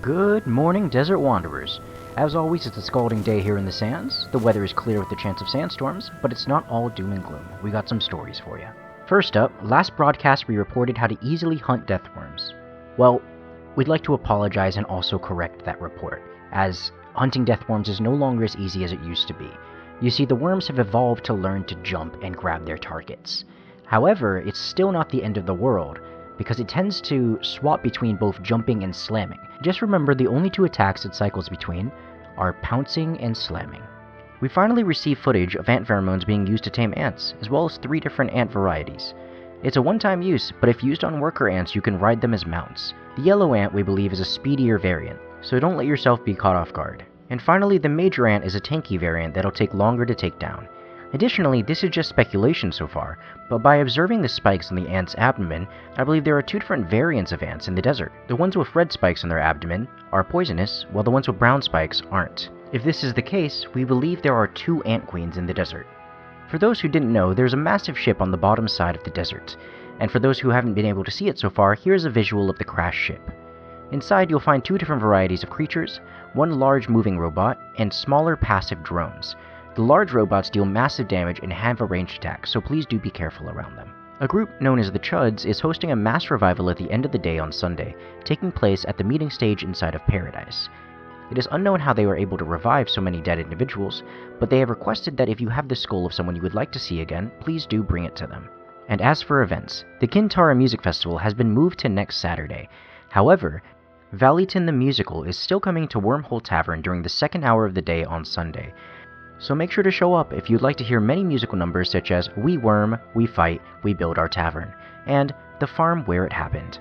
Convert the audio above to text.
Good morning, Desert Wanderers. As always, it's a scalding day here in the sands. The weather is clear with the chance of sandstorms, but it's not all doom and gloom. We got some stories for you. First up, last broadcast we reported how to easily hunt deathworms. Well, we'd like to apologize and also correct that report, as hunting deathworms is no longer as easy as it used to be. You see, the worms have evolved to learn to jump and grab their targets. However, it's still not the end of the world, because it tends to swap between both jumping and slamming. Just remember the only two attacks it cycles between are pouncing and slamming. We finally received footage of ant pheromones being used to tame ants, as well as 3 different ant varieties. It's a one-time use, but if used on worker ants, you can ride them as mounts. The yellow ant, we believe, is a speedier variant, so don't let yourself be caught off guard. And finally, the major ant is a tanky variant that'll take longer to take down. Additionally, this is just speculation so far, but by observing the spikes on the ant's abdomen, I believe there are 2 different variants of ants in the desert. The ones with red spikes on their abdomen are poisonous, while the ones with brown spikes aren't. If this is the case, we believe there are 2 ant queens in the desert. For those who didn't know, there's a massive ship on the bottom side of the desert, and for those who haven't been able to see it so far, here's a visual of the crashed ship. Inside, you'll find 2 different varieties of creatures, one large moving robot, and smaller passive drones. The large robots deal massive damage and have a ranged attack, so please do be careful around them. A group known as the Chuds is hosting a mass revival at the end of the day on Sunday, taking place at the meeting stage inside of Paradise. It is unknown how they were able to revive so many dead individuals, but they have requested that if you have the skull of someone you would like to see again, please do bring it to them. And as for events, the Kintara Music Festival has been moved to next Saturday. However, Valleyton the Musical is still coming to Wormhole Tavern during the second hour of the day on Sunday. So make sure to show up if you'd like to hear many musical numbers such as We Worm, We Fight, We Build Our Tavern, and The Farm Where It Happened.